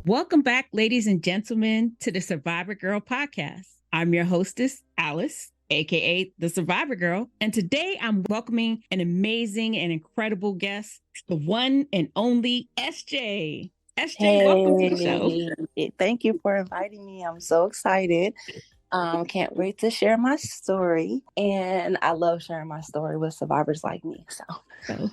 Welcome back, ladies and gentlemen, to the Survivor Girl podcast. I'm your hostess, Alice, aka the Survivor Girl, and today I'm welcoming an amazing and incredible guest, the one and only SJ. SJ, welcome to the show. Thank you for inviting me. I'm so excited. Can't wait to share my story. And I love sharing my story with survivors like me. So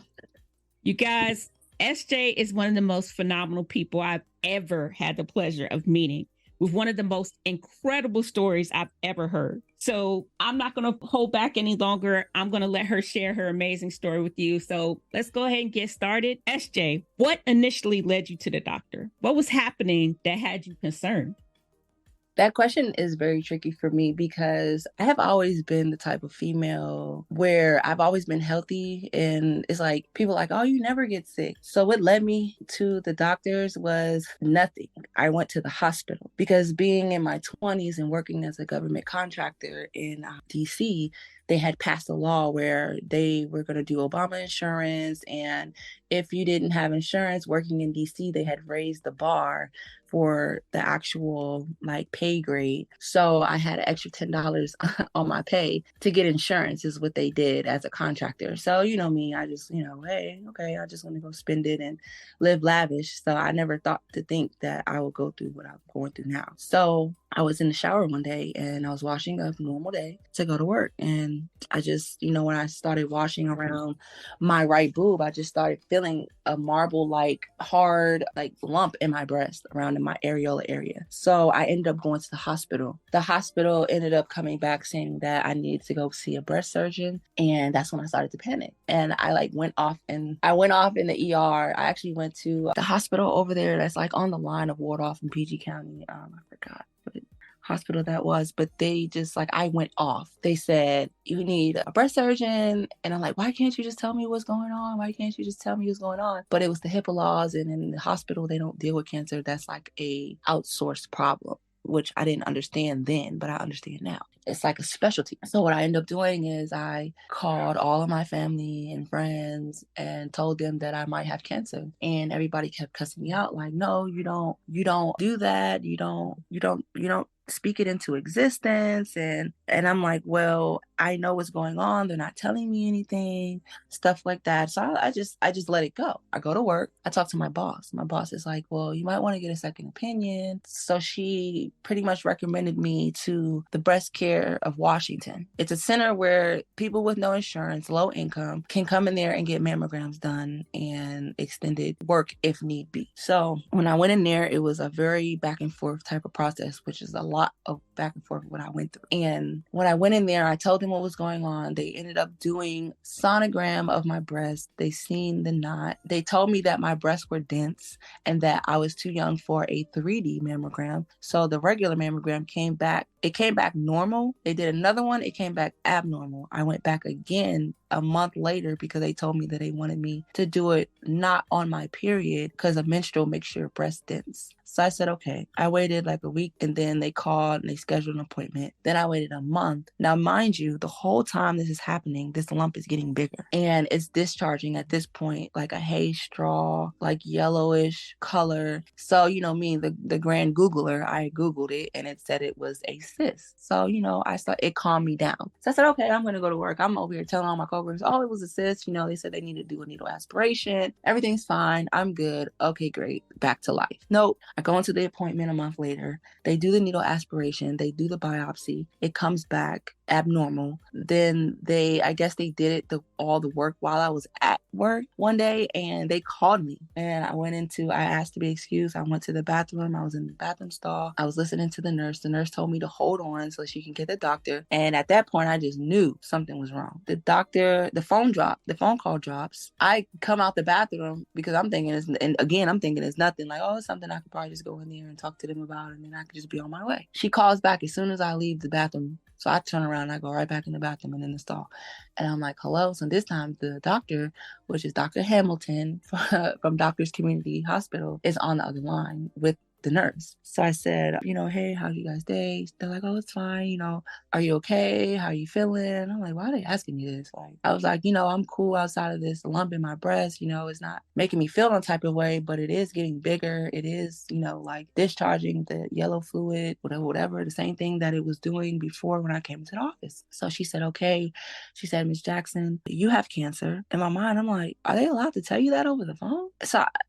you guys, SJ is one of the most phenomenal people I've ever had the pleasure of meeting, with one of the most incredible stories I've ever heard. So I'm not going to hold back any longer. I'm going to let her share her amazing story with you. So let's go ahead and get started. SJ, what initially led you to the doctor? What was happening that had you concerned? That question is very tricky for me because I have always been the type of female where I've always been healthy, and it's like people are like, oh, you never get sick. So what led me to the doctors was nothing. I went to the hospital because being in my 20s and working as a government contractor in DC, they had passed a law where they were going to do Obama insurance. And if you didn't have insurance working in DC, they had raised the bar for the actual like pay grade. So I had an extra $10 on my pay to get insurance is what they did as a contractor. So, you know me, I just, hey, okay, I just want to go spend it and live lavish. So I never thought to think that I would go through what I'm going through now. So I was in the shower one day and I was washing a normal day to go to work. And I just, when I started washing around my right boob, I just started feeling a marble like hard like lump in my breast around in my areola area. So I ended up going to the hospital. The hospital ended up coming back saying that I needed to go see a breast surgeon. And that's when I started to panic. And I went off in the ER. I actually went to the hospital over there that's like on the line of Wardolph and PG County. I forgot what hospital that was, but they just like, I went off. They said, you need a breast surgeon. And I'm like, why can't you just tell me what's going on? Why can't you just tell me what's going on? But it was the HIPAA laws, and in the hospital, they don't deal with cancer. That's like a outsourced problem, which I didn't understand then, but I understand now. It's like a specialty. So what I ended up doing is I called all of my family and friends and told them that I might have cancer. And everybody kept cussing me out like, no, you don't do that. You don't speak it into existence. And I'm like, well, I know what's going on. They're not telling me anything, stuff like that. So I just let it go. I go to work. I talk to my boss. My boss is like, well, you might want to get a second opinion. So she pretty much recommended me to the Breast Care of Washington. It's a center where people with no insurance, low income, can come in there and get mammograms done and extended work if need be. So when I went in there, it was a very back and forth type of process, which is a lot of back and forth what I went through. And when I went in there, I told them what was going on. They ended up doing sonogram of my breast. They seen the knot. They told me that my breasts were dense and that I was too young for a 3D mammogram. So the regular mammogram came back. It came back normal. They did another one. It came back abnormal. I went back again a month later because they told me that they wanted me to do it not on my period because a menstrual makes your breast dense. So I said, okay. I waited like a week, and then they called and they scheduled an appointment. Then I waited a month. Now, mind you, the whole time this is happening, this lump is getting bigger and it's discharging at this point like a hay straw, like yellowish color. So, me, the grand Googler, I Googled it and it said it was a cyst. So, it calmed me down. So I said, okay, I'm going to go to work. I'm over here telling all my coworkers, oh, it was a cyst. They said they need to do a needle aspiration. Everything's fine. I'm good. Okay, great. Back to life. Nope. I go into the appointment a month later. They do the needle aspiration. They do the biopsy. It comes back abnormal. Then I guess they did all the work while I was at work one day, and they called me. And I asked to be excused. I went to the bathroom. I was in the bathroom stall. I was listening to the nurse. The nurse told me to hold on so she can get the doctor. And at that point, I just knew something was wrong. The phone call drops. I come out the bathroom because I'm thinking it's nothing. Like, oh, it's something I could probably just go in there and talk to them about, and then I could just be on my way. She calls back as soon as I leave the bathroom. So I turn around and I go right back in the bathroom and in the stall. And I'm like, hello. So this time the doctor, which is Dr. Hamilton from Doctors Community Hospital, is on the other line with the nurse. So I said, hey, how's you guys' day? They're like, oh, it's fine. Are you okay? How are you feeling? I'm like, why are they asking me this? Like, I was like, I'm cool outside of this lump in my breast. It's not making me feel no type of way, but it is getting bigger. It is, like discharging the yellow fluid, whatever, the same thing that it was doing before when I came into the office. So she said, okay. She said, Miss Jackson, you have cancer. In my mind, I'm like, are they allowed to tell you that over the phone?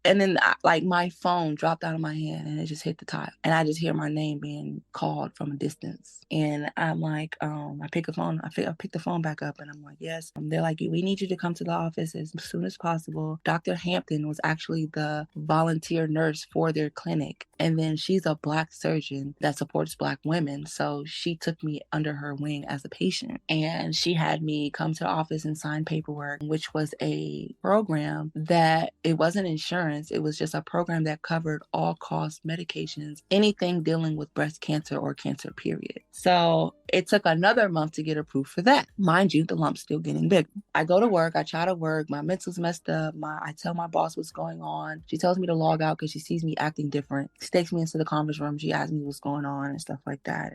And then like my phone dropped out of my hand and it just hit the top. And I just hear my name being called from a distance. And I'm like, I pick the phone. I pick the phone back up and I'm like, yes. They're like, we need you to come to the office as soon as possible. Dr. Hampton was actually the volunteer nurse for their clinic. And then she's a Black surgeon that supports Black women. So she took me under her wing as a patient. And she had me come to the office and sign paperwork, which was a program that it wasn't insurance. It was just a program that covered all cost medications, anything dealing with breast cancer or cancer, period. So it took another month to get approved for that. Mind you, the lump's still getting bigger. I go to work. I try to work. My mental's messed up. I tell my boss what's going on. She tells me to log out because she sees me acting different. She takes me into the conference room. She asks me what's going on and stuff like that.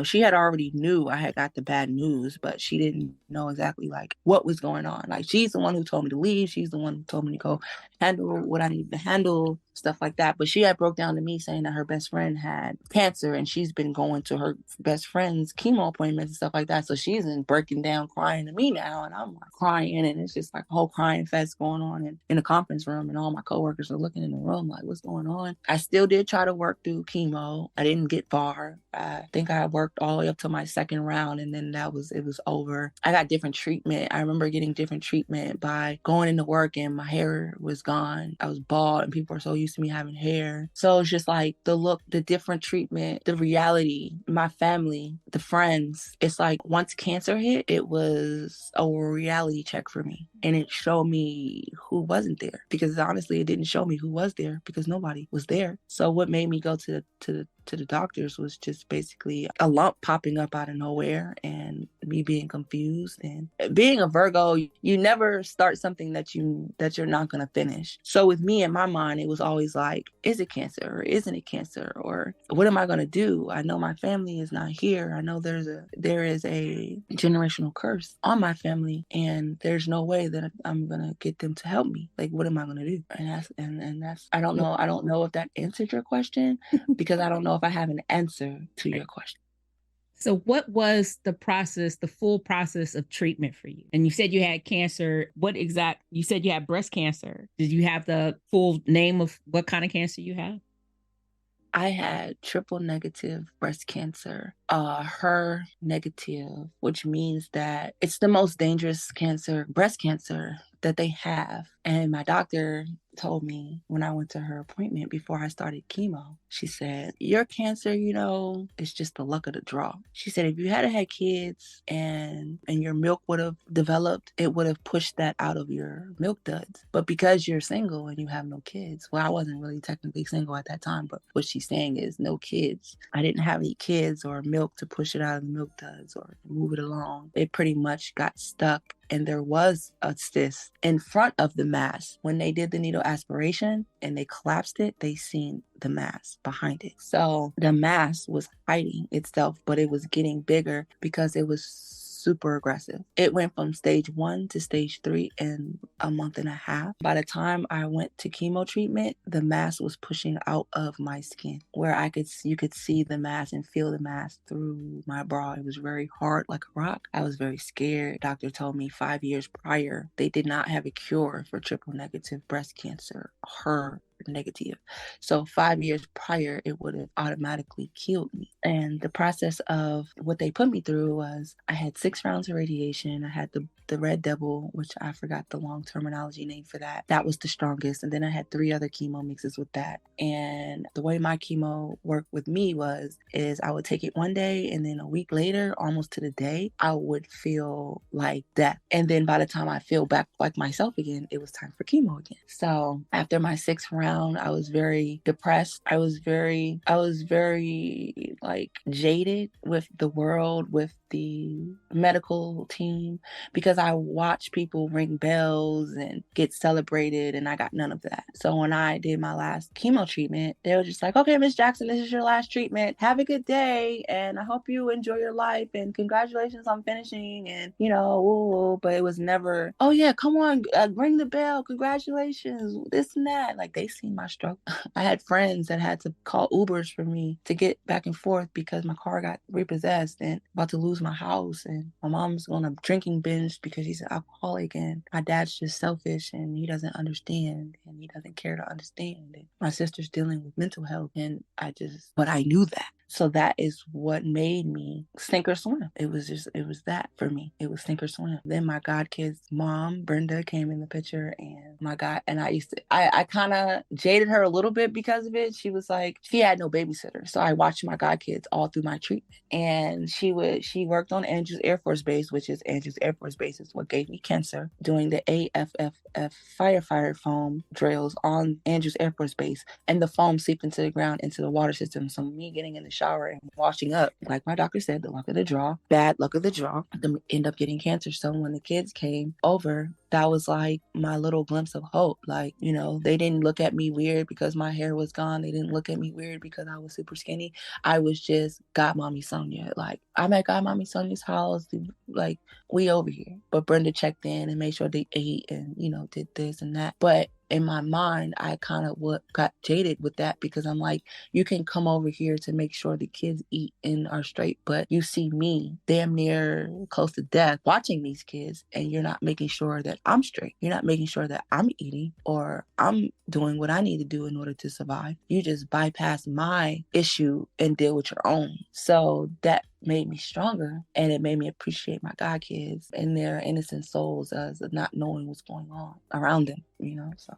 She had already knew I had got the bad news, but she didn't know exactly like what was going on. Like, she's the one who told me to leave. She's the one who told me to go handle what I needed to handle, stuff like that. But she had broke down to me saying that her best friend had cancer and she's been going to her best friend's chemo appointments and stuff like that. So she's breaking down, crying to me now. And I'm like crying, and it's just like a whole crying fest going on in the conference room. And all my coworkers are looking in the room like, what's going on? I still did try to work through chemo. I didn't get far. I think I worked all the way up to my second round, and then it was over. I got different treatment. I remember getting different treatment by going into work and my hair was gone. I was bald and people were so used to me having hair. So it's just like the look, the different treatment, the reality, my family, the friends. It's like once cancer hit, it was a reality check for me. And it showed me who wasn't there, because honestly, it didn't show me who was there because nobody was there. So what made me go to the doctors was just basically a lump popping up out of nowhere and me being confused. And being a Virgo, you never start something that you're not going to finish. So with me, in my mind, it was always like, is it cancer or isn't it cancer, or what am I going to do? I know my family is not here. I know there is a generational curse on my family, and there's no way that I'm going to get them to help me. Like, what am I going to do? And that's I don't know if that answered your question, because I don't know if I have an answer to your question. So what was the full process of treatment for you? And you said you had cancer. You said you had breast cancer. Did you have the full name of what kind of cancer you had? I had triple negative breast cancer, HER negative, which means that it's the most dangerous cancer, breast cancer, that they have. And my doctor told me when I went to her appointment before I started chemo, she said, your cancer, it's just the luck of the draw. She said, if you had kids and your milk would have developed, it would have pushed that out of your milk duds. But because you're single and you have no kids, well, I wasn't really technically single at that time, but what she's saying is no kids. I didn't have any kids or milk to push it out of the milk duds or move it along. It pretty much got stuck. And there was a cyst in front of the mass. When they did the needle aspiration and they collapsed it, they seen the mass behind it. So the mass was hiding itself, but it was getting bigger because it was super aggressive. It went from stage 1 to stage 3 in a month and a half. By the time I went to chemo treatment, the mass was pushing out of my skin, where you could see the mass and feel the mass through my bra. It was very hard, like a rock. I was very scared. Doctor told me 5 years prior, they did not have a cure for triple negative breast cancer, HER negative. So 5 years prior, it would have automatically killed me. And the process of what they put me through was, I had 6 rounds of radiation. I had the Red Devil, which I forgot the long terminology name for that. That was the strongest. And then I had 3 other chemo mixes with that. And the way my chemo worked with me is I would take it one day, and then a week later, almost to the day, I would feel like death. And then by the time I feel back like myself again, it was time for chemo again. So after my 6th round, I was very depressed. I was very like jaded with the world, with the medical team because I watched people ring bells and get celebrated, and I got none of that. So when I did my last chemo treatment, they were just like, okay, Miss Jackson, this is your last treatment. Have a good day, and I hope you enjoy your life, and congratulations on finishing, and woo, but it was never, oh yeah, come on, ring the bell, congratulations, this and that. Like, they seen my struggle. I had friends that had to call Ubers for me to get back and forth because my car got repossessed and about to lose my house, and my mom's on a drinking binge because she's an alcoholic, and my dad's just selfish and he doesn't understand and he doesn't care to understand, and my sister's dealing with mental health, and but I knew that. So that is what made me sink or swim. It was that for me. It was sink or swim. Then my god kid's mom, Brenda, came in the picture, and I kind of jaded her a little bit because of it. She was like, she had no babysitter. So I watched my god kids all through my treatment. And she worked on Andrews Air Force Base, which is Andrews Air Force Base is what gave me cancer, doing the AFFF firefighter foam drills on Andrews Air Force Base. And the foam seeped into the ground, into the water system. So me getting in the shower and washing up, like my doctor said, the luck of the draw, bad luck of the draw, to end up getting cancer. So when the kids came over, that was like my little glimpse of hope. Like, they didn't look at me weird because my hair was gone. They didn't look at me weird because I was super skinny. I was just Godmommy Sonia. Like, I'm at Godmommy Sonia's house. Like, we over here. But Brenda checked in and made sure they ate and, did this and that. But in my mind, I kind of got jaded with that because I'm like, you can come over here to make sure the kids eat and are straight, but you see me damn near close to death watching these kids, and you're not making sure that I'm straight. You're not making sure that I'm eating or I'm doing what I need to do in order to survive. You just bypass my issue and deal with your own. So that made me stronger, and it made me appreciate my god kids and their innocent souls as not knowing what's going on around them, so.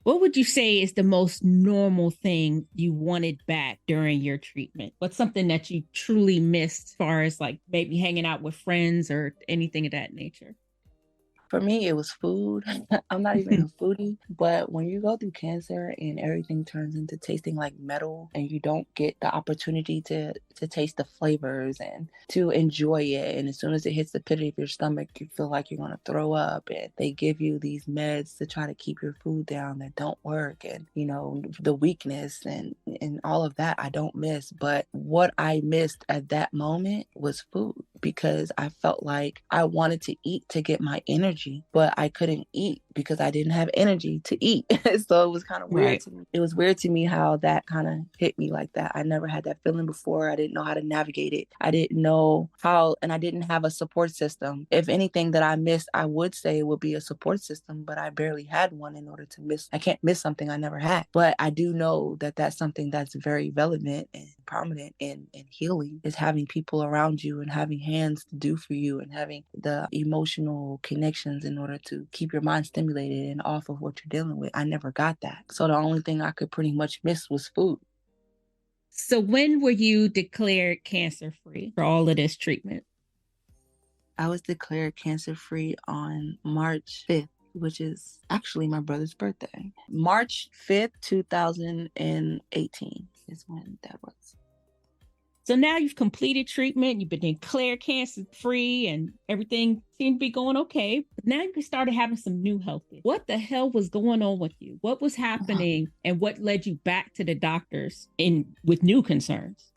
What would you say is the most normal thing you wanted back during your treatment? What's something that you truly missed as far as like maybe hanging out with friends or anything of that nature? For me, it was food. I'm not even a foodie, but when you go through cancer and everything turns into tasting like metal, and you don't get the opportunity to taste the flavors and to enjoy it, and as soon as it hits the pit of your stomach, you feel like you're going to throw up, and they give you these meds to try to keep your food down that don't work, and the weakness and all of that I don't miss. But what I missed at that moment was food, because I felt like I wanted to eat to get my energy, but I couldn't eat because I didn't have energy to eat. So it was kind of weird to me. It was weird to me how that kind of hit me like that. I never had that feeling before. I didn't know how to navigate it. I didn't know how, and I didn't have a support system. If anything that I missed, I would say it would be a support system, but I barely had one in order to miss. I can't miss something I never had. But I do know that that's something that's very relevant and prominent in healing, is having people around you and having hands to do for you and having the emotional connections in order to keep your mind stimulated and off of what you're dealing with. I never got that. So the only thing I could pretty much miss was food. So when were you declared cancer-free for all of this treatment? I was declared cancer-free on March 5th, which is actually my brother's birthday. March 5th, 2018 is when that was. So now you've completed treatment, you've been declared cancer-free, and everything seemed to be going okay. But now you started having some new health issues. What the hell was going on with you? What was happening, and what led you back to the doctors with new concerns?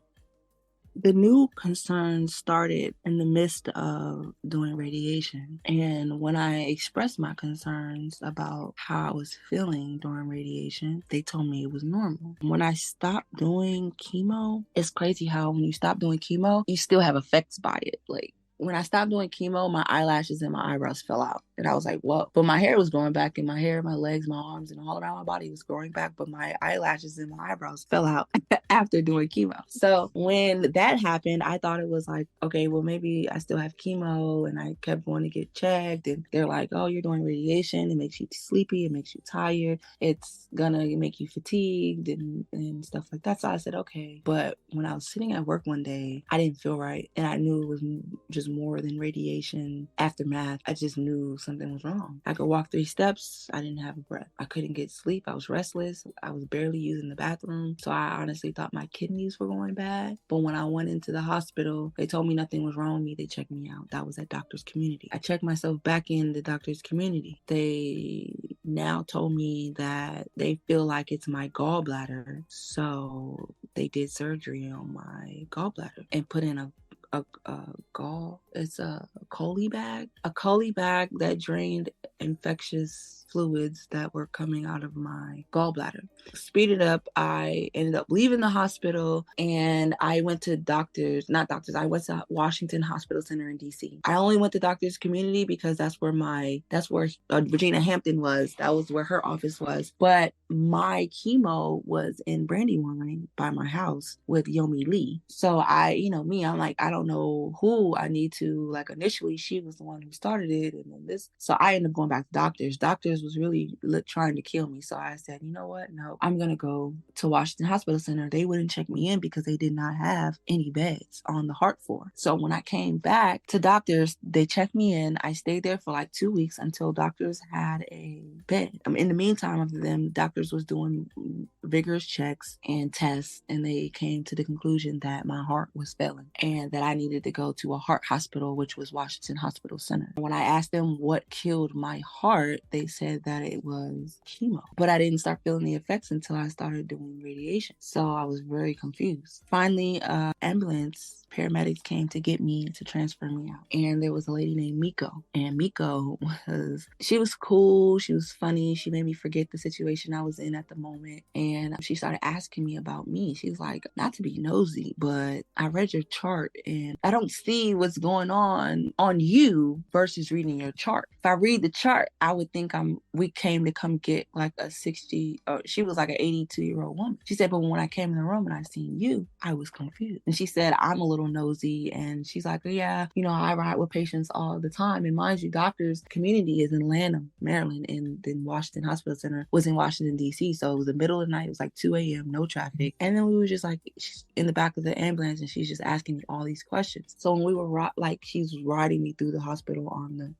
The new concerns started in the midst of doing radiation. And when I expressed my concerns about how I was feeling during radiation, they told me it was normal. When I stopped doing chemo, it's crazy how when you stop doing chemo, you still have effects by it. Like, when I stopped doing chemo, my eyelashes and my eyebrows fell out. And I was like, whoa. But my hair was growing back, and my hair, my legs, my arms, and all around my body was growing back. But my eyelashes and my eyebrows fell out after doing chemo. So when that happened, I thought it was like, okay, well, maybe I still have chemo. And I kept going to get checked. And they're like, oh, you're doing radiation. It makes you sleepy. It makes you tired. It's going to make you fatigued and stuff like that. So I said, okay. But when I was sitting at work one day, I didn't feel right. And I knew it was just was more than radiation aftermath. I just knew something was wrong. I could walk 3 steps. I didn't have a breath. I couldn't get sleep. I was restless. I was barely using the bathroom. So I honestly thought my kidneys were going bad. But when I went into the hospital, they told me nothing was wrong with me. They checked me out. That was at Doctors Community. I checked myself back in the Doctors Community. They now told me that they feel like it's my gallbladder. So they did surgery on my gallbladder and put in a Coley bag that drained infectious fluids that were coming out of my gallbladder. Speed it up, I ended up leaving the hospital and I went to I went to Washington Hospital Center in DC. I only went to Doctors Community because that's where Regina Hampton was. That was where her office was. But my chemo was in Brandywine by my house with Yomi Lee. So I'm like, I don't know who I need to, like, initially she was the one who started it and then this. So I ended up going back to Doctors. Doctors was really trying to kill me. So I said, you know what? No, I'm going to go to Washington Hospital Center. They wouldn't check me in because they did not have any beds on the heart floor. So when I came back to Doctors, they checked me in. I stayed there for like 2 weeks until Doctors had a bed. In the meantime of them, Doctors was doing vigorous checks and tests, and they came to the conclusion that my heart was failing and that I needed to go to a heart hospital, which was Washington Hospital Center. When I asked them what killed my heart, they said that it was chemo. But I didn't start feeling the effects until I started doing radiation. So I was very confused. Finally, paramedics came to get me to transfer me out. And there was a lady named Miko. And Miko she was cool. She was funny. She made me forget the situation I was in at the moment. And she started asking me about me. She was like, not to be nosy, but I read your chart and I don't see what's going on you versus reading your chart. If I read the chart, I would think we came to come get like a 60, she was like an 82-year-old woman. She said, but when I came in the room and I seen you, I was confused. And she said, I'm a little nosy. And she's like, yeah, I ride with patients all the time. And mind you, Doctors Community is in Lanham, Maryland, and then Washington Hospital Center was in Washington, D.C. So it was the middle of the night. It was like 2 a.m., no traffic. And then we were just like in the back of the ambulance and she's just asking me all these questions. So when we were she's riding me through the hospital on the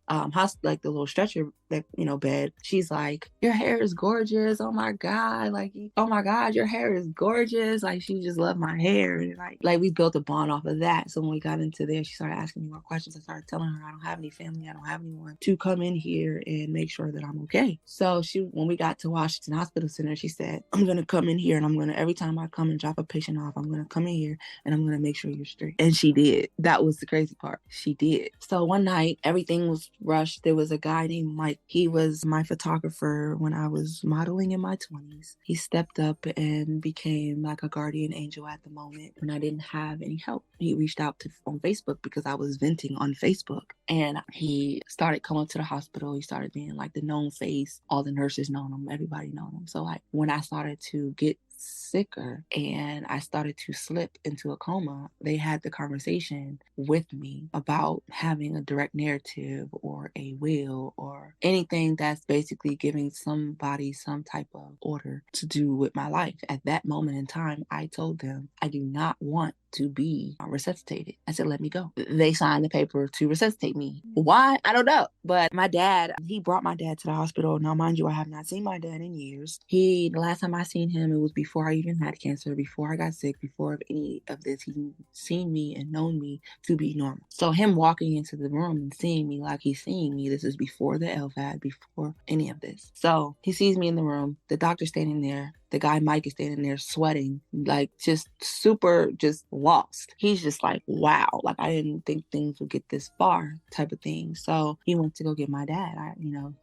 the little stretcher that, bed, she's like, your hair is gorgeous. Oh my God. Oh my God, your hair is gorgeous. Like, she just loved my hair. And like we built a bond off of that. So when we got into there, she started asking me more questions. I started telling her I don't have any family. I don't have anyone to come in here and make sure that I'm okay. So when we got to Washington Hospital Center, she said, I'm going to come in here and every time I come and drop a patient off, I'm going to come in here and I'm going to make sure you're straight. And she did. That was the crazy part. She did. So one night, everything was rushed. There was a guy named Mike. He was my photographer when I was modeling in my 20s. He stepped up and became like a guardian angel at the moment when I didn't have any help. He reached out on Facebook because I was venting on Facebook. And he started coming to the hospital. He started being like the known face. All the nurses know him. Everybody know him. So when I started to get sicker and I started to slip into a coma, they had the conversation with me about having a direct narrative or a will or anything that's basically giving somebody some type of order to do with my life. At that moment in time, I told them I do not want to be resuscitated. I said, let me go. They signed the paper to resuscitate me. Why? I don't know. But my dad, he brought my dad to the hospital. Now, mind you, I have not seen my dad in years. The last time I seen him, it was before I even had cancer, before I got sick, before any of this. He seen me and known me to be normal. So him walking into the room and seeing me like he's seeing me, this is before the LVAD, before any of this. So he sees me in the room, the doctor standing there. The guy Mike is standing there sweating, like just super just lost. He's just like, wow, like I didn't think things would get this far type of thing. So he went to go get my dad. I,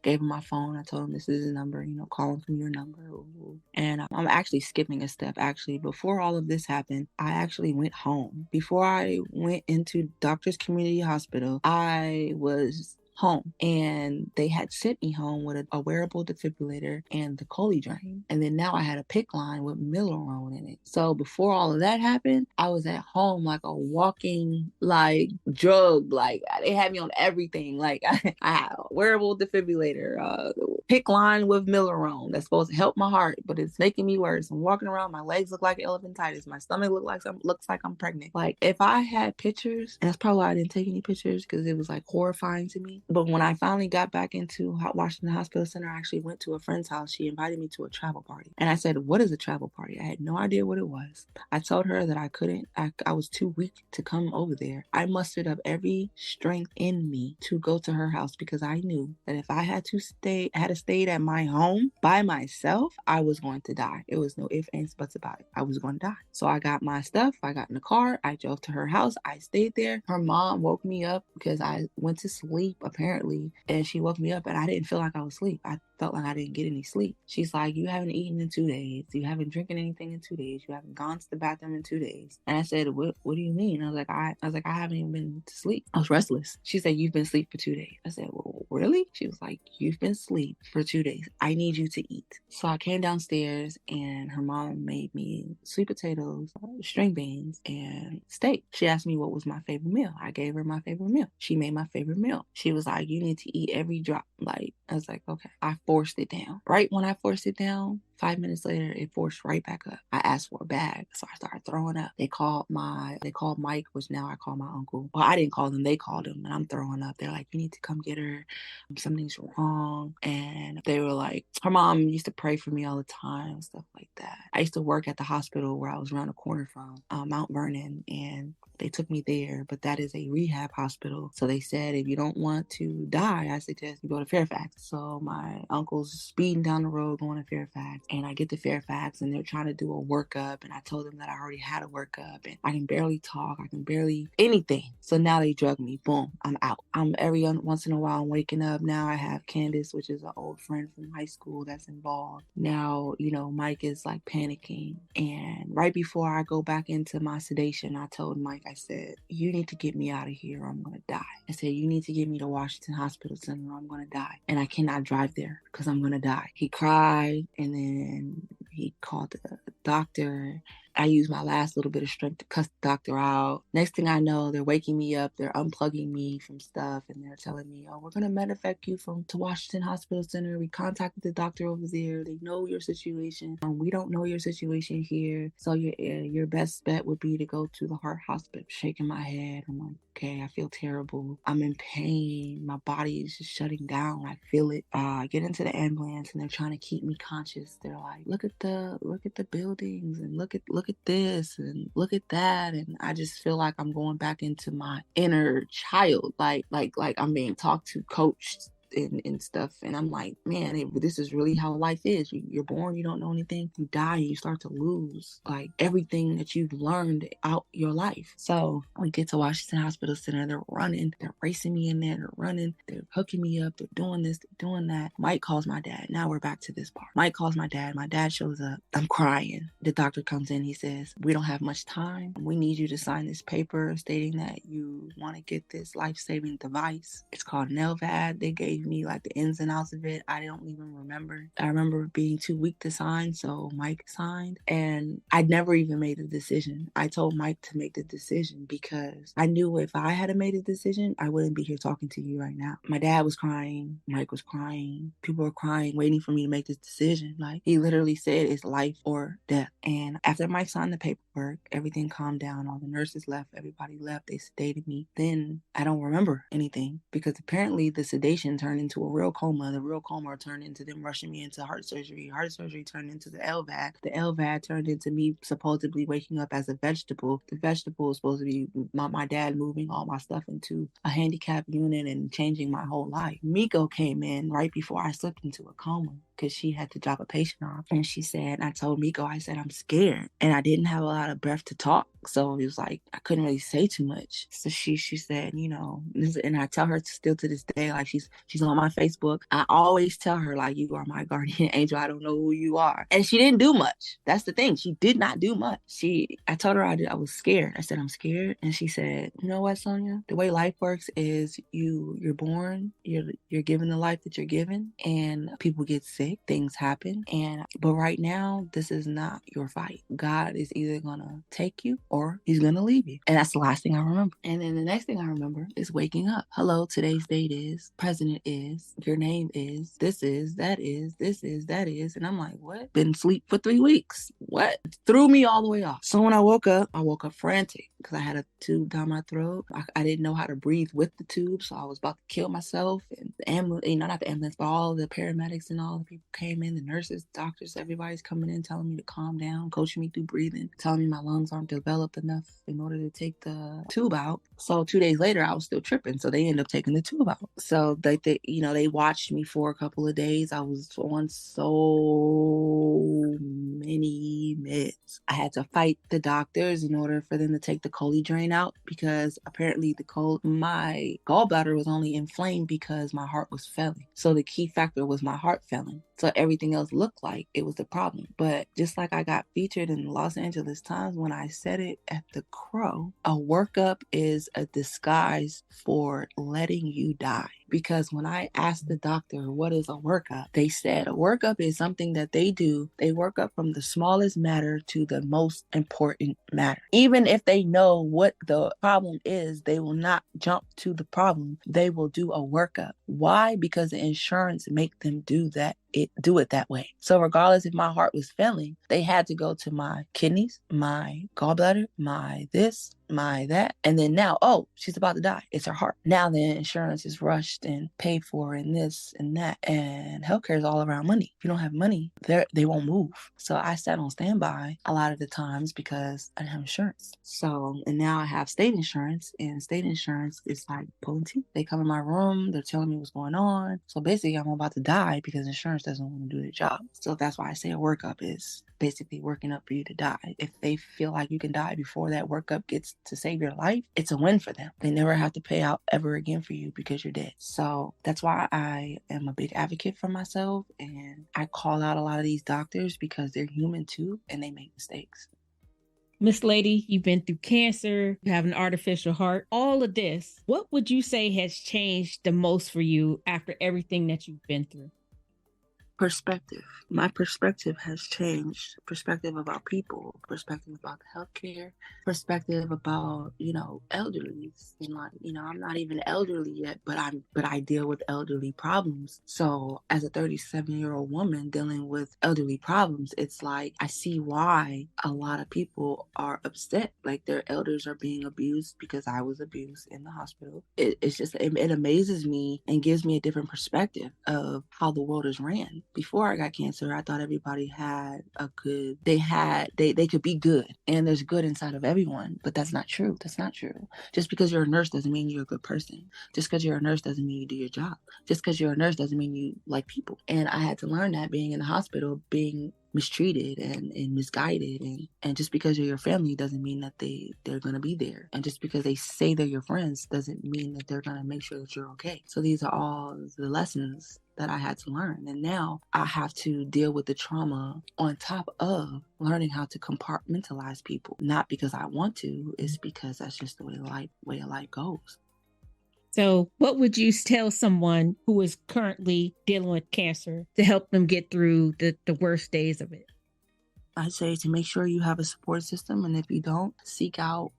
gave him my phone. I told him this is his number, call him from your number. And I'm actually skipping a step. Actually, before all of this happened, I actually went home. Before I went into Doctors Community Hospital, I was home and they had sent me home with a wearable defibrillator and the Coley drain, and then now I had a PICC line with Millerone in it. So before all of that happened, I was at home like a walking like drug. Like they had me on everything. Like I had a wearable defibrillator, PIC line with Millerone that's supposed to help my heart, but it's making me worse. I'm walking around, my legs look like elephantitis, my stomach looks like I'm pregnant. Like, if I had pictures, and that's probably why I didn't take any pictures, because it was like horrifying to me. But when I finally got back into Washington Hospital Center, I actually went to a friend's house. She invited me to a travel party, and I said, "What is a travel party?" I had no idea what it was. I told her that I was too weak to come over there. I mustered up every strength in me to go to her house, because I knew that if I had to stay at my home by myself, I was going to die. It was no ifs, ands, buts about it. I was going to die. So I got my stuff. I got in the car. I drove to her house. I stayed there. Her mom woke me up because I went to sleep, apparently, and she woke me up, and I didn't feel like I was asleep. I felt like I didn't get any sleep. She's like, "You haven't eaten in 2 days. You haven't drinking anything in 2 days. You haven't gone to the bathroom in 2 days." And I said, what do you mean? I was like, I haven't even been to sleep. I was restless. She said, "You've been asleep for 2 days." I said, "Well, really?" She was like, "You've been asleep for 2 days. I need you to eat." So I came downstairs, and her mom made me sweet potatoes, string beans, and steak. She asked me what was my favorite meal. I gave her my favorite meal. She made my favorite meal. She was like, "You need to eat every drop." Like, I was like, okay. I forced it down. Right when I forced it down, 5 minutes later, it forced right back up. I asked for a bag, so I started throwing up. They called Mike, which now I call my uncle. Well, I didn't call them, they called him, and I'm throwing up. They're like, "You need to come get her. Something's wrong." And they were like, her mom used to pray for me all the time, stuff like that. I used to work at the hospital where I was around the corner from, Mount Vernon, and they took me there, but that is a rehab hospital. So they said, if you don't want to die, I suggest you go to Fairfax. So my uncle's speeding down the road going to Fairfax, and I get to Fairfax, and they're trying to do a workup, and I told them that I already had a workup, and I can barely talk, I can barely anything. So now they drug me. Boom, I'm out. I'm every once in a while I'm waking up. Now I have Candace, which is an old friend from high school, that's involved. Now, Mike is like panicking. And right before I go back into my sedation, I told Mike, I said, "You need to get me out of here or I'm going to die." I said, "You need to get me to Washington Hospital Center or I'm going to die. And I cannot drive there because I'm going to die." He cried, and then he called the doctor. I used my last little bit of strength to cuss the doctor out. Next thing I know, they're waking me up. They're unplugging me from stuff, and they're telling me, "Oh, we're going to medevac you to Washington Hospital Center. We contacted the doctor over there. They know your situation. We don't know your situation here. So your best bet would be to go to the heart hospital." Shaking my head. I'm like, okay, I feel terrible. I'm in pain. My body is just shutting down. I feel it. I get into the ambulance, and they're trying to keep me conscious. They're like, look at the buildings, and look at this, and look at that. And I just feel like I'm going back into my inner child, like I'm being talked to, coached, and stuff. And I'm like, man, this is really how life is. You're born, you don't know anything. You die, and you start to lose like everything that you've learned out your life. So we get to Washington Hospital Center. They're running. They're racing me in there. They're running. They're hooking me up. They're doing this. They're doing that. Mike calls my dad. Now we're back to this part. Mike calls my dad. My dad shows up. I'm crying. The doctor comes in. He says, "We don't have much time. We need you to sign this paper stating that you want to get this life-saving device. It's called an LVAD." They gave me like the ins and outs of it. I don't even remember. I remember being too weak to sign, so Mike signed, and I never even made a decision. I told Mike to make the decision because I knew if I had made a decision, I wouldn't be here talking to you right now. My dad was crying. Mike was crying. People were crying, waiting for me to make this decision. Like, he literally said it's life or death. And after Mike signed the paperwork, everything calmed down. All the nurses left. Everybody left. They sedated me. Then I don't remember anything because apparently the sedation turned into a real coma. The real coma turned into them rushing me into heart surgery. Heart surgery turned into the LVAD. The LVAD turned into me supposedly waking up as a vegetable. The vegetable was supposed to be my dad moving all my stuff into a handicap unit and changing my whole life. Miko came in right before I slipped into a coma because she had to drop a patient off. And she said, I told Miko, I said, "I'm scared." And I didn't have a lot of breath to talk. So it was like, I couldn't really say too much. So she said, and I tell her still to this day, like she's on my Facebook. I always tell her, like, "You are my guardian angel. I don't know who you are." And she didn't do much. That's the thing. She did not do much. I told her I was scared. I said, "I'm scared." And she said, "You know what, Sonia? The way life works is you're born, you're given the life that you're given, and people get sick. sick, things happen. But right now, this is not your fight. God is either gonna take you or he's gonna leave you. And that's the last thing I remember. And then the next thing I remember is waking up. Hello, today's date is, president is, your name is, this is, that is, this is, that is. And I'm like, what? Been asleep for 3 weeks. What? Threw me all the way off. So when I woke up frantic because I had a tube down my throat. I didn't know how to breathe with the tube, so I was about to kill myself. And the ambulance, not the ambulance, but all the paramedics and all the people came in, the nurses, doctors, everybody's coming in, telling me to calm down, coaching me through breathing, telling me my lungs aren't developed enough in order to take the tube out. So 2 days later, I was still tripping. So they ended up taking the tube out. So they watched me for a couple of days. I was on so many meds. I had to fight the doctors in order for them to take the chole drain out because apparently my gallbladder was only inflamed because my heart was failing. So the key factor was my heart failing. So everything else looked like it was the problem. But just like I got featured in the Los Angeles Times when I said it at the Crow, a workup is a disguise for letting you die. Because when I asked the doctor, what is a workup? They said a workup is something that they do. They work up from the smallest matter to the most important matter. Even if they know what the problem is, they will not jump to the problem. They will do a workup. Why? Because the insurance make them do it that way. So regardless if my heart was failing, they had to go to my kidneys, my gallbladder, my this, my that, and then now, oh, she's about to die. It's her heart. Now the insurance is rushed and paid for and this and that, and healthcare is all around money. If you don't have money, they won't move. So I sat on standby a lot of the times because I didn't have insurance. So, and now I have state insurance, and state insurance is like pulling teeth. They come in my room, they're telling me what's going on. So basically I'm about to die because insurance doesn't want to do their job. So that's why I say a workup is basically working up for you to die. If they feel like you can die before that workup gets to save your life, it's a win for them. They never have to pay out ever again for you because you're dead. So that's why I am a big advocate for myself, and I call out a lot of these doctors because they're human too and they make mistakes. Miss Lady, you've been through cancer, you have an artificial heart, all of this. What would you say has changed the most for you after everything that you've been through? Perspective. My perspective has changed. Perspective about people, perspective about the healthcare, perspective about, elderlies. And I'm not even elderly yet, but I deal with elderly problems. So as a 37-year-old woman dealing with elderly problems, it's like I see why a lot of people are upset. Like their elders are being abused because I was abused in the hospital. It amazes me and gives me a different perspective of how the world is ran. Before I got cancer, I thought everybody had they could be good, and there's good inside of everyone, but that's not true. That's not true. Just because you're a nurse doesn't mean you're a good person. Just because you're a nurse doesn't mean you do your job. Just because you're a nurse doesn't mean you like people. And I had to learn that being in the hospital, being mistreated and misguided, and just because you're your family doesn't mean that they're going to be there, and just because they say they're your friends doesn't mean that they're going to make sure that you're okay. So these are all the lessons that I had to learn, and now I have to deal with the trauma on top of learning how to compartmentalize people, not because I want to, it's because that's just the way of life goes. So what would you tell someone who is currently dealing with cancer to help them get through the worst days of it? I'd say to make sure you have a support system, and if you don't, seek out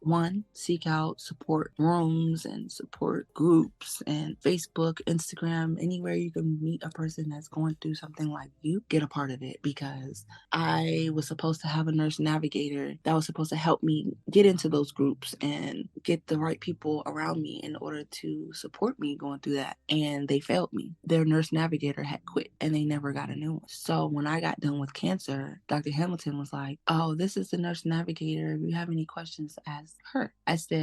support rooms and support groups and Facebook, Instagram, anywhere you can meet a person that's going through something like you, get a part of it. Because I was supposed to have a nurse navigator that was supposed to help me get into those groups and get the right people around me in order to support me going through that, and they failed me. Their nurse navigator had quit and they never got a new one. So when I got done with cancer, Dr. Hamilton was like, oh, this is the nurse navigator. If you have any questions, ask her.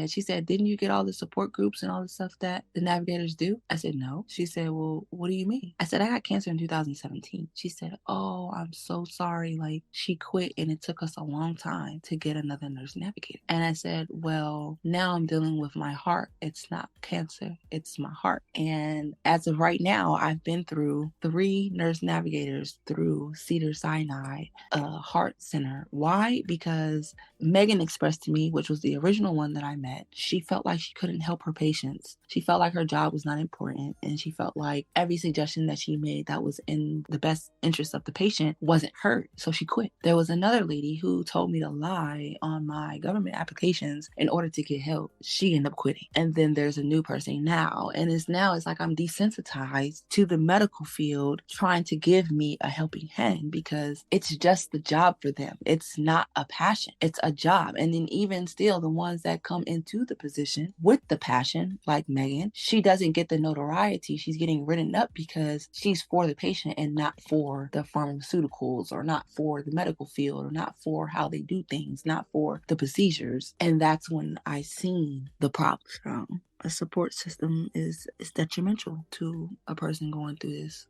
She said, didn't you get all the support groups and all the stuff that the navigators do? I said, no. She said, well, what do you mean? I said, I got cancer in 2017. She said, oh, I'm so sorry. Like, she quit and it took us a long time to get another nurse navigator. And I said, well, now I'm dealing with my heart. It's not cancer, it's my heart. And as of right now, I've been through 3 nurse navigators through Cedars-Sinai, a heart Heart Center. Why? Because Megan expressed to me, which was the original one that I met, she felt like she couldn't help her patients. She felt like her job was not important, and she felt like every suggestion that she made that was in the best interest of the patient wasn't heard. So she quit. There was another lady who told me to lie on my government applications in order to get help. She ended up quitting. And then there's a new person now. And it's like I'm desensitized to the medical field trying to give me a helping hand because it's just the job for them. It's not a passion. It's a job. And then even still, the ones that come into the position with the passion, like Megan, she doesn't get the notoriety. She's getting written up because she's for the patient and not for the pharmaceuticals or not for the medical field or not for how they do things, not for the procedures. And that's when I seen the problem. So a support system is detrimental to a person going through this.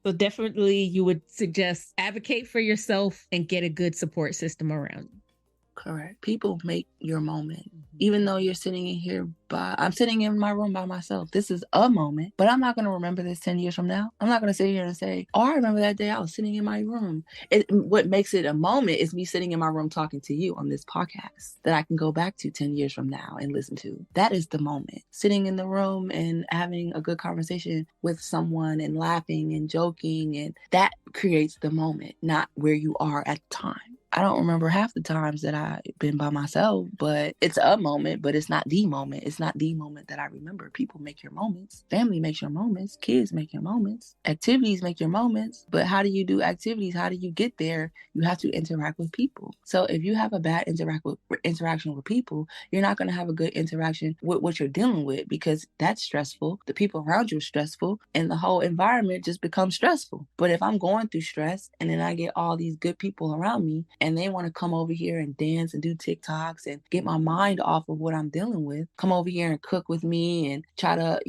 So definitely you would suggest advocate for yourself and get a good support system around you. Correct. People make your moment. Even though you're sitting in here, I'm sitting in my room by myself. This is a moment, but I'm not going to remember this 10 years from now. I'm not going to sit here and say, oh, I remember that day I was sitting in my room. What makes it a moment is me sitting in my room talking to you on this podcast that I can go back to 10 years from now and listen to. That is the moment. Sitting in the room and having a good conversation with someone and laughing and joking, and that creates the moment, not where you are at the time. I don't remember half the times that I've been by myself, but it's a moment, but it's not the moment. It's not the moment that I remember. People make your moments. Family makes your moments. Kids make your moments. Activities make your moments. But how do you do activities? How do you get there? You have to interact with people. So if you have a bad interaction with people, you're not going to have a good interaction with what you're dealing with because that's stressful. The people around you are stressful and the whole environment just becomes stressful. But if I'm going through stress and then I get all these good people around me, and they want to come over here and dance and do TikToks and get my mind off of what I'm dealing with, come over here and cook with me and try to,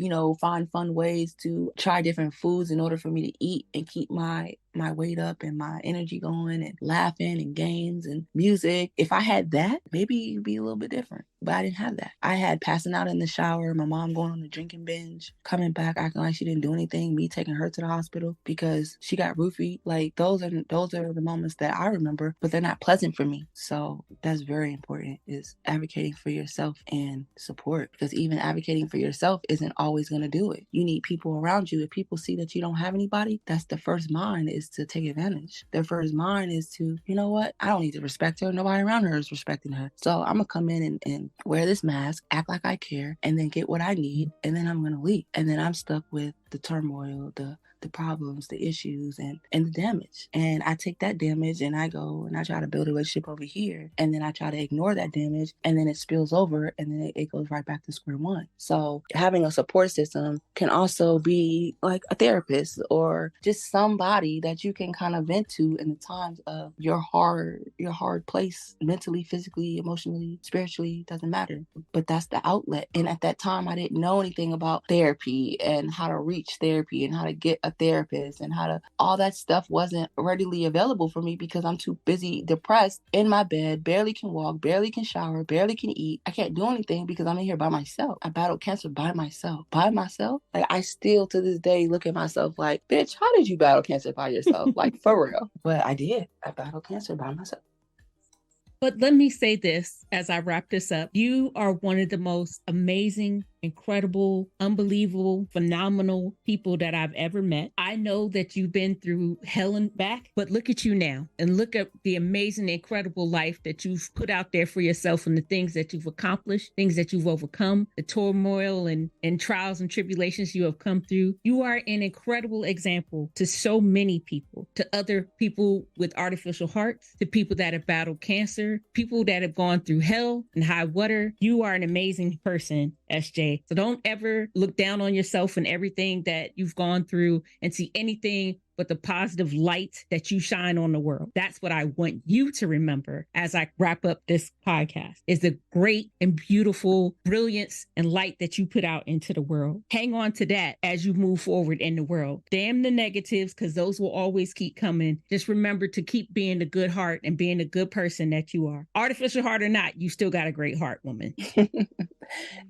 find fun ways to try different foods in order for me to eat and keep my weight up and my energy going and laughing and games and music. If I had that, maybe it'd be a little bit different. But I didn't have that. I had passing out in the shower, my mom going on a drinking binge, coming back acting like she didn't do anything, me taking her to the hospital because she got roofied. Like those are the moments that I remember, but they're not pleasant for me. So that's very important, is advocating for yourself and support, because even advocating for yourself isn't always going to do it. You need people around you. If people see that you don't have anybody, that's the first mind is to take advantage. Their first mind is to, you know what? I don't need to respect her. Nobody around her is respecting her. So I'm going to come in and wear this mask, act like I care, and then get what I need. And then I'm going to leave. And then I'm stuck with the turmoil, the problems, the issues, and the damage. And I take that damage and I go and I try to build a relationship over here. And then I try to ignore that damage, and then it spills over, and then it goes right back to square one. So having a support system can also be like a therapist or just somebody that you can kind of vent to in the times of your hard place, mentally, physically, emotionally, spiritually, doesn't matter. But that's the outlet. And at that time, I didn't know anything about therapy and how to reach therapy and how to get a therapist and all that stuff wasn't readily available for me because I'm too busy, depressed, in my bed, barely can walk, barely can shower, barely can eat. I can't do anything because I'm in here by myself. I battled cancer by myself. By myself? Like, I still to this day look at myself like, bitch, how did you battle cancer by yourself? Like, for real. But I did. I battled cancer by myself. But let me say this as I wrap this up. You are one of the most amazing, incredible, unbelievable, phenomenal people that I've ever met. I know that you've been through hell and back, but look at you now and look at the amazing, incredible life that you've put out there for yourself and the things that you've accomplished, things that you've overcome, the turmoil and trials and tribulations you have come through. You are an incredible example to so many people, to other people with artificial hearts, to people that have battled cancer, people that have gone through hell and high water. You are an amazing person, SJ. So don't ever look down on yourself and everything that you've gone through and see anything but the positive light that you shine on the world. That's what I want you to remember as I wrap up this podcast, is the great and beautiful brilliance and light that you put out into the world. Hang on to that as you move forward in the world. Damn the negatives, because those will always keep coming. Just remember to keep being the good heart and being the good person that you are. Artificial heart or not, you still got a great heart, woman.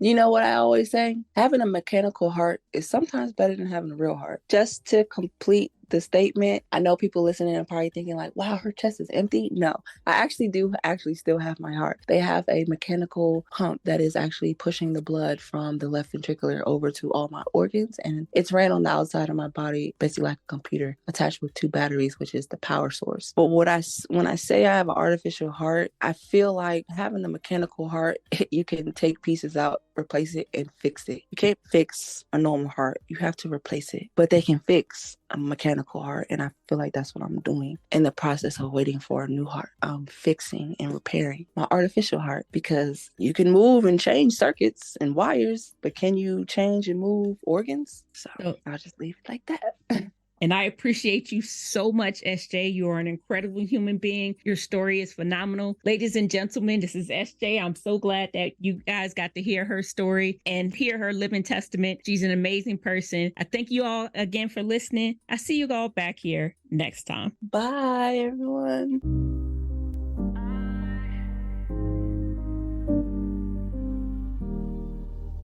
You know what I always say? Having a mechanical heart is sometimes better than having a real heart. Just to complete the statement. I know people listening are probably thinking like, wow, her chest is empty. No, I actually do still have my heart. They have a mechanical pump that is actually pushing the blood from the left ventricular over to all my organs. And it's ran on the outside of my body, basically like a computer attached with 2 batteries, which is the power source. But when I say I have an artificial heart, I feel like having a mechanical heart, you can take pieces out, replace it, and fix it. You can't fix a normal heart. You have to replace it. But they can fix a mechanical heart. And I feel like that's what I'm doing in the process of waiting for a new heart. I'm fixing and repairing my artificial heart, because you can move and change circuits and wires, but can you change and move organs? So I'll just leave it like that. And I appreciate you so much, SJ. You are an incredible human being. Your story is phenomenal. Ladies and gentlemen, this is SJ. I'm so glad that you guys got to hear her story and hear her living testament. She's an amazing person. I thank you all again for listening. I see you all back here next time. Bye, everyone.